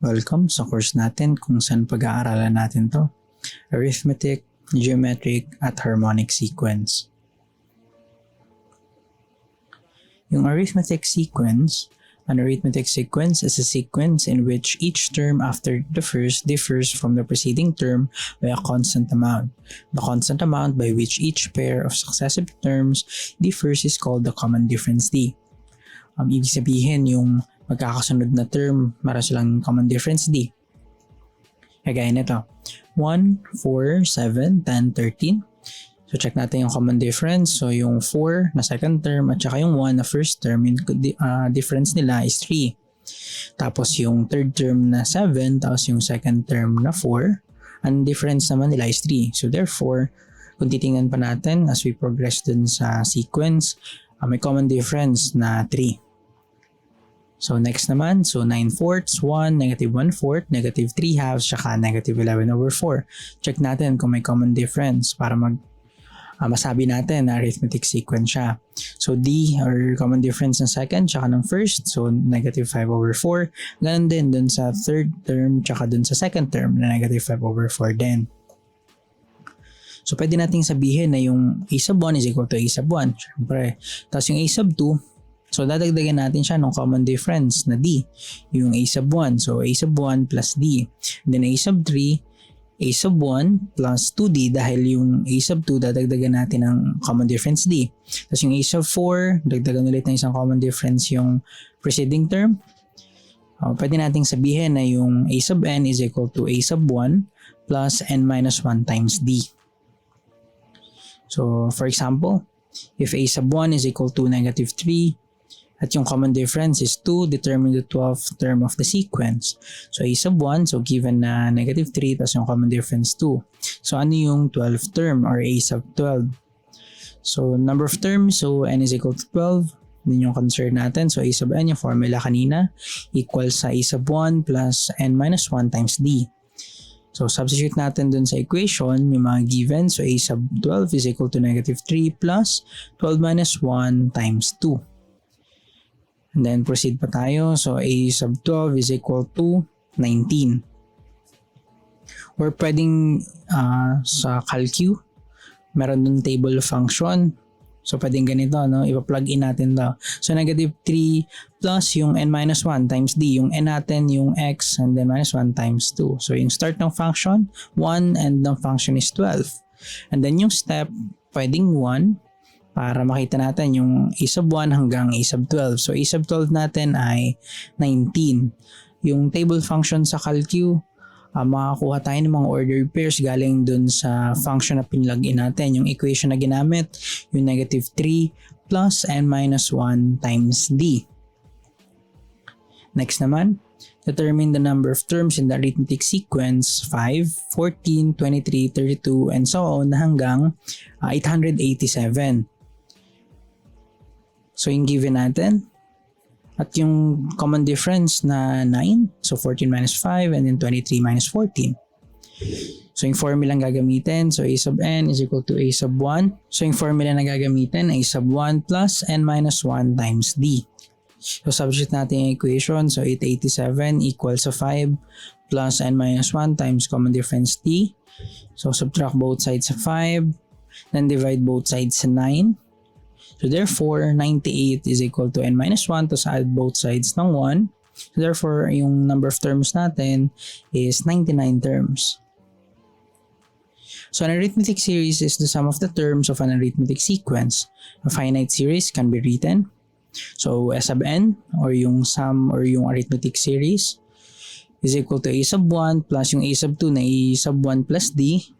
Welcome sa course natin kung saan pag-aaralan natin to. Arithmetic, Geometric, at Harmonic Sequence. Yung arithmetic sequence, an arithmetic sequence is a sequence in which each term after the first differs from the preceding term by a constant amount. The constant amount by which each pair of successive terms differs is called the common difference D. Ibig sabihin yung magkakasunod na term, meron silang common difference D. Kagaya nito, 1, 4, 7, 10, 13. So check natin yung common difference. So yung 4 na second term at saka yung 1 na first term, yung difference nila is 3. Tapos yung third term na 7, tapos yung second term na 4, ang difference naman nila is 3. So therefore, kung titingnan pa natin as we progress dun sa sequence, may common difference na 3. So next naman, so 9 fourths, 1, negative 1 fourth, negative 3 halves, saka negative 11 over 4. Check natin kung may common difference para masabi natin na arithmetic sequence siya. So D or common difference ng second tsaka ng first, so negative 5 over 4. Ganun din dun sa third term tsaka dun sa second term na negative 5 over 4 din. So pwede nating sabihin na yung a sub 1 is equal to a sub 1. Siyempre. Tapos yung a sub 2, so dadagdagan natin siya ng common difference na D, yung a sub 1. So a sub 1 plus D. And then a sub 3, a sub 1 plus 2D dahil yung a sub 2 dadagdagan natin ng common difference D. Tapos yung a sub 4, dagdagan ulit ng isang common difference yung preceding term. Pwede nating sabihin na yung a sub n is equal to a sub 1 plus n minus 1 times D. So for example, if a sub 1 is equal to negative 3, at yung common difference is 2, determine the 12th term of the sequence. So a sub 1, so given na negative 3, tapos yung common difference 2. So ano yung 12th term or a sub 12? So number of terms, so n is equal to 12. Then yung concern natin, so a sub n, yung formula kanina, equals sa a sub 1 plus n minus 1 times d. So substitute natin dun sa equation, yung mga given, so a sub 12 is equal to negative 3 plus 12 minus 1 times 2. And then proceed pa tayo. So a sub 12 is equal to 19. Or pwedeng sa calcu, meron dun table function. So pwedeng ganito, no? Ipa-plug in natin to. So negative 3 plus yung n minus 1 times d. Yung n natin, yung x, and then minus 1 times 2. So yung start ng function, 1, and the function is 12. And then yung step, pwedeng 1, para makita natin yung a sub 1 hanggang a sub 12. So a sub 12 natin ay 19. Yung table function sa calcu, makakuha tayo ng mga ordered pairs galing dun sa function na pinlagin natin. Yung equation na ginamit, yung negative 3 plus n minus 1 times d. Next naman, determine the number of terms in the arithmetic sequence 5, 14, 23, 32, and so on hanggang 887. So yung given natin, at yung common difference na 9, so 14 minus 5, and then 23 minus 14. So yung formula ang gagamitin, so a sub n is equal to a sub 1. So yung formula na gagamitin, a sub 1 plus n minus 1 times d. So substitute natin yung equation, so 887 equals to 5 plus n minus 1 times common difference d. So subtract both sides sa 5, then divide both sides sa 9. So therefore, 98 is equal to n minus 1, tapos add both sides ng 1. So therefore, yung number of terms natin is 99 terms. So an arithmetic series is the sum of the terms of an arithmetic sequence. A finite series can be written. So S sub n, or yung sum or yung arithmetic series, is equal to a sub 1 plus yung a sub 2 na a sub 1 plus d.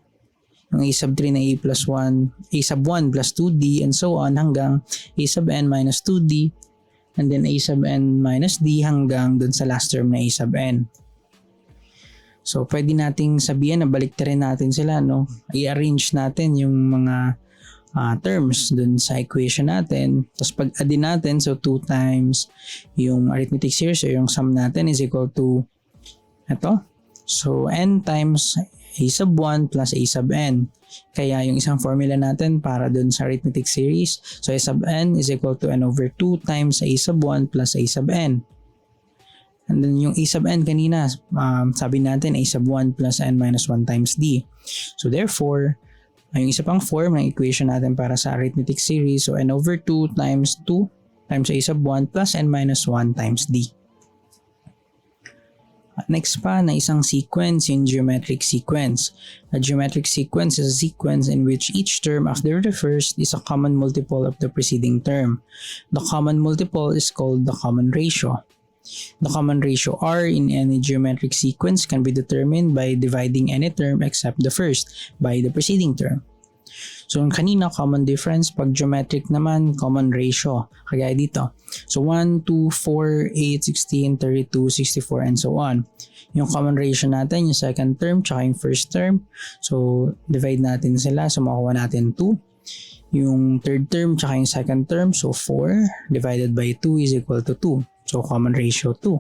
Yung a sub 3 na a sub 1 plus 2d, and so on hanggang a sub n minus 2d, and then a sub n minus d hanggang dun sa last term na a sub n. So pwede nating sabihin na baliktarin natin sila, no? I-arrange natin yung mga terms dun sa equation natin. Tapos pag add natin, so 2 times yung arithmetic series o yung sum natin is equal to ito. So n times a sub 1 plus a sub n. Kaya yung isang formula natin para dun sa arithmetic series, so a sub n is equal to n over 2 times a sub 1 plus a sub n. And then yung a sub n kanina, sabi natin a sub 1 plus n minus 1 times d. So therefore, yung isa pang form ng equation natin para sa arithmetic series, so n over 2 times 2 times a sub 1 plus n minus 1 times d. Next pa na isang sequence, yung geometric sequence. A geometric sequence is a sequence in which each term after the first is a common multiple of the preceding term. The common multiple is called the common ratio. The common ratio R in any geometric sequence can be determined by dividing any term except the first by the preceding term. So yung kanina, common difference. Pag geometric naman, common ratio. Kagaya dito. So 1, 2, 4, 8, 16, 32, 64, and so on. Yung common ratio natin, yung second term, tsaka yung first term. So divide natin sila. So makuha natin 2. Yung third term, tsaka yung second term. So 4 divided by 2 is equal to 2. So common ratio 2.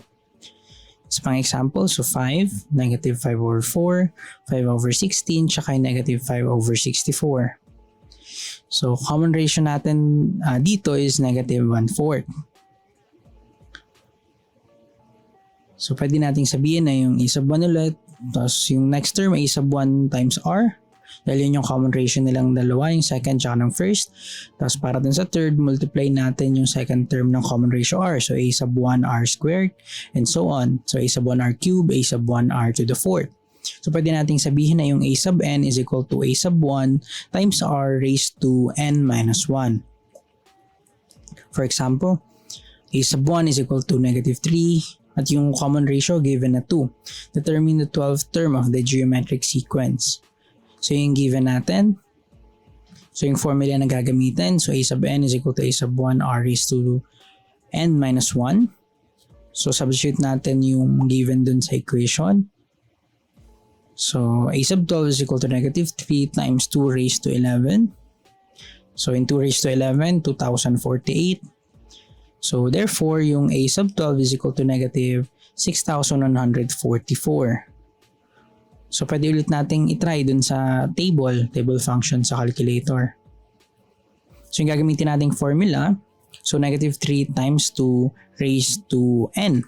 Sa pang example, so 5, negative 5 over 4, 5 over 16, tsaka negative 5 over 64. So common ratio natin dito is negative 1/4. So pwede nating sabihin na yung a sub 1 ulit, tapos yung next term a sub 1 times r. Dahil yun yung common ratio nilang dalawa, yung second tsaka ng first. Tapos para dun sa third, multiply natin yung second term ng common ratio r. So a sub 1 r squared and so on. So a sub 1 r cubed, a sub 1 r to the fourth. So pwede nating sabihin na yung a sub n is equal to a sub 1 times r raised to n minus 1. For example, a sub 1 is equal to negative 3 at yung common ratio given na 2. Determine the 12th term of the geometric sequence. So yung given natin, so yung formula na gagamitin, so a sub n is equal to a sub 1 r raised to n minus 1. So substitute natin yung given dun sa equation. So a sub 12 is equal to negative 3 times 2 raised to 11. So in 2 raised to 11, 2048. So therefore, yung a sub 12 is equal to negative 6,144. So pwede ulit nating itry dun sa table function sa calculator. So yung gagamitin nating formula, so negative 3 times 2 raised to n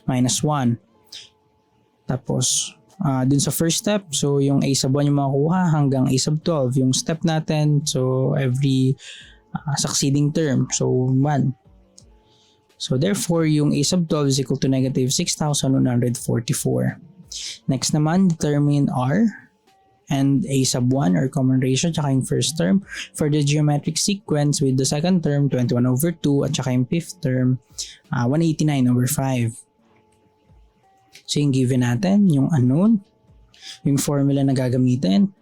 minus 1. Tapos dun sa first step, so yung a sub 1 yung makukuha hanggang a sub 12 yung step natin. So every succeeding term, so 1. So therefore, yung a sub 12 is equal to negative 6,144. Next naman, determine r and a sub 1 or common ratio tsaka yung first term for the geometric sequence with the second term 21 over 2 at tsaka yung fifth term 189 over 5. So yung given natin, yung unknown, yung formula na gagamitin.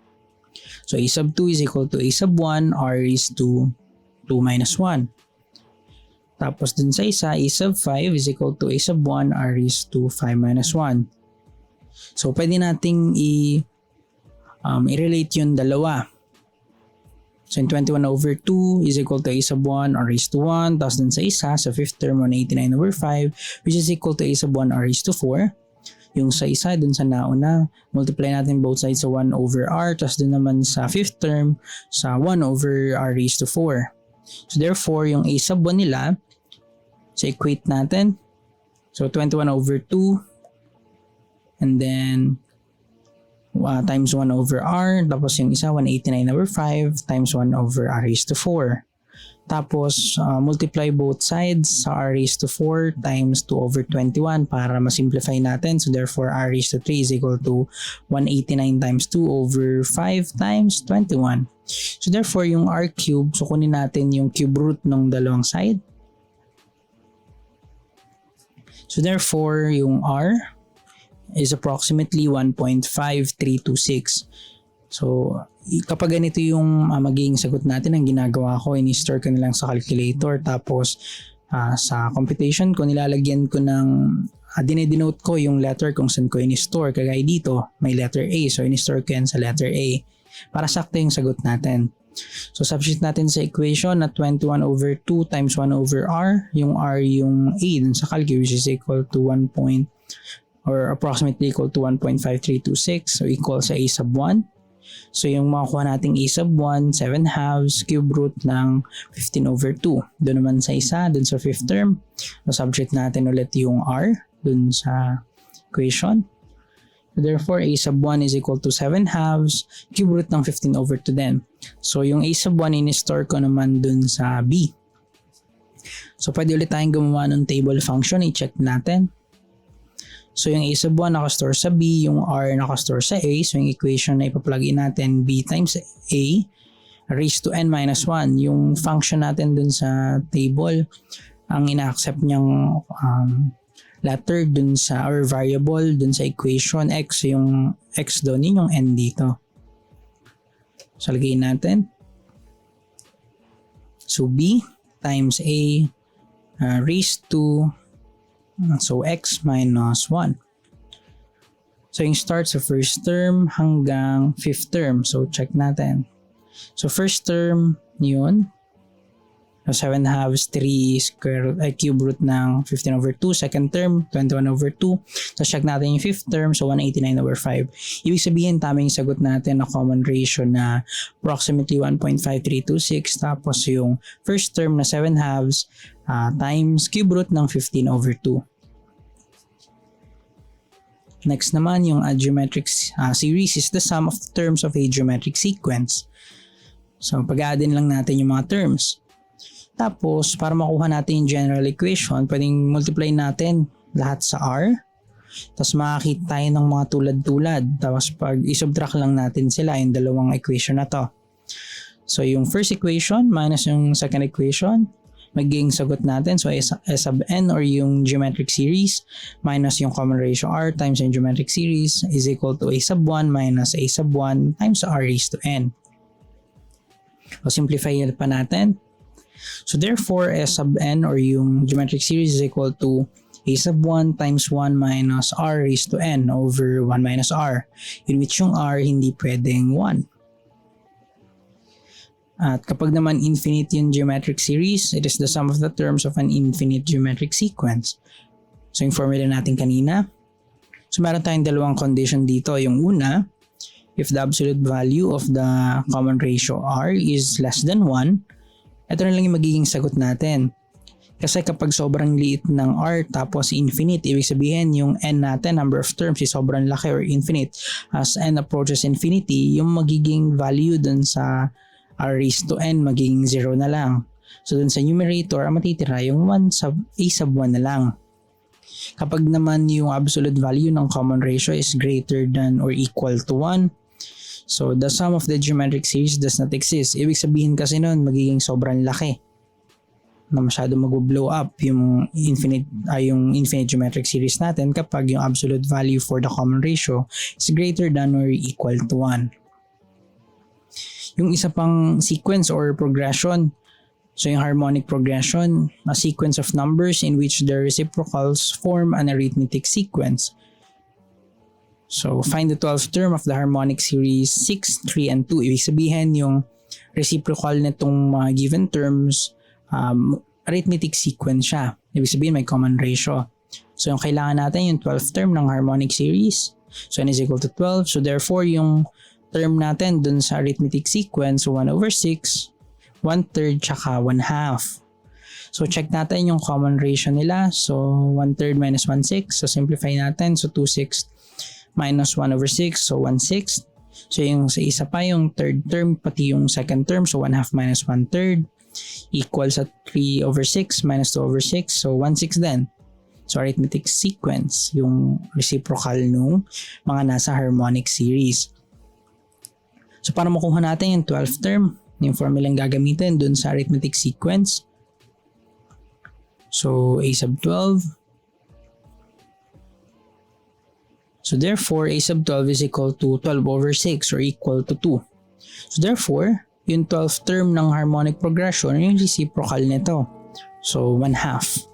So a sub 2 is equal to a sub 1 r raised to 2 minus 1. Tapos dun sa isa, a sub 5 is equal to a sub 1 r raised to 5 minus 1. So pwede nating i-relate yung dalawa. So in 21 over 2 is equal to a sub 1 r raised to 1. Tapos dun sa isa, sa fifth term 189 over 5 which is equal to a sub 1 r raised to 4. Yung sa isa, dun sa nauna, multiply natin both sides sa 1 over r. Tapos dun naman sa fifth term sa 1 over r raised to 4. So therefore, yung a sub 1 nila, so equate natin. So 21 over 2 and then times 1 over r. Tapos yung isa 189 over 5 times 1 over r raised to 4. Tapos multiply both sides sa r raised to 4 times 2 over 21 para masimplify natin. So therefore, r raised to 3 is equal to 189 times 2 over 5 times 21. So therefore, yung r cube, so kunin natin yung cube root ng dalawang side. So therefore, yung r is approximately 1.5326. So kapag ganito yung magiging sagot natin, ang ginagawa ko, ini-store ko na lang sa calculator. Tapos sa computation ko, nilalagyan ko ng dinedenote ko yung letter kung saan ko ini-store. Kagaya dito, may letter A. So ini-store ko yan sa letter A para sakto yung sagot natin. So substitute natin sa equation na 21 over 2 times 1 over r. Yung r yung a dun sa calculus which is equal to approximately equal to 1.5326. So equal sa a sub 1. So yung makukuha nating a sub 1, 7 halves, cube root ng 15 over 2. Doon naman sa isa, doon sa fifth term, so substitute natin ulit yung r dun sa equation. Therefore, a sub 1 is equal to 7 halves, cube root ng 15 over 2 din. So, yung a sub 1 in-store ko naman dun sa b. So, pwede ulit tayong gumawa ng table function. I-check natin. So, yung a sub 1 nakastore sa b, yung r nakastore sa a. So, yung equation na ipaplug in natin, b times a raised to n minus 1. Yung function natin dun sa table, ang ina-accept niyang letter dun sa, or variable dun sa equation x, yung x doon, yun yung n dito. So, lagay natin. So, b times a raised to, so x minus 1. So, yung start sa first term hanggang fifth term. So, check natin. So, first term, yun. So, 7 halves, 3 cube root ng 15 over 2. Second term, 21 over 2. So, check natin yung fifth term. So, 189 over 5. Ibig sabihin, tama yung sagot natin na common ratio na approximately 1.5326. Tapos, yung first term na 7 halves times cube root ng 15 over 2. Next naman, yung geometric series is the sum of the terms of a geometric sequence. So, pag-addin lang natin yung mga terms. Tapos, para makuha natin yung general equation, pwedeng multiply natin lahat sa r. Tapos, makakita tayo ng mga tulad-tulad. Tapos, pag isubtract lang natin sila, yung dalawang equation na to. So, yung first equation minus yung second equation, magiging sagot natin. So, S sub n or yung geometric series minus yung common ratio r times yung geometric series is equal to a sub 1 minus a sub 1 times r raised to n. So, simplify pa natin. So, therefore, S sub n or yung geometric series is equal to a sub 1 times 1 minus r raised to n over 1 minus r, in which yung r hindi pwedeng 1. At kapag naman infinite yung geometric series, it is the sum of the terms of an infinite geometric sequence. So, yung formula natin kanina. So, meron tayong dalawang condition dito. Yung una, if the absolute value of the common ratio r is less than 1, ito na lang yung magiging sagot natin. Kasi kapag sobrang liit ng r tapos infinite, ibig sabihin yung n natin, number of terms, is sobrang laki or infinite. As n approaches infinity, yung magiging value dun sa r raised to n magiging 0 na lang. So dun sa numerator, ang matitira yung 1 sub a sub 1 na lang. Kapag naman yung absolute value ng common ratio is greater than or equal to 1, so, the sum of the geometric series does not exist. Ibig sabihin kasi nun, magiging sobrang laki na masyado mag-blow up yung infinite geometric series natin kapag yung absolute value for the common ratio is greater than or equal to 1. Yung isa pang sequence or progression, so yung harmonic progression, a sequence of numbers in which their reciprocals form an arithmetic sequence. So, find the 12th term of the harmonic series 6, 3, and 2. Ibig sabihin, yung reciprocal nitong mga given terms, arithmetic sequence siya. Ibig sabihin, may common ratio. So, yung kailangan natin, yung 12th term ng harmonic series. So, n is equal to 12. So, therefore, yung term natin dun sa arithmetic sequence, 1 over 6, 1/3, tsaka 1/2. So, check natin yung common ratio nila. So, 1/3 minus 1/6. So, simplify natin. So, 2/6 minus 1 over 6, so 1/6. So, yung sa isa pa, yung third term, pati yung second term, so 1/2 minus 1/3 equals sa 3 over 6 minus 2 over 6, so 1/6 din. So, arithmetic sequence, yung reciprocal nung mga nasa harmonic series. So, para makuha natin yung 12th term, yung formula yung gagamitin dun sa arithmetic sequence. So, a sub 12. So, therefore, a sub 12 is equal to 12 over 6 or equal to 2. So, therefore, yung 12th term ng harmonic progression, yung reciprocal nito. So, 1/2.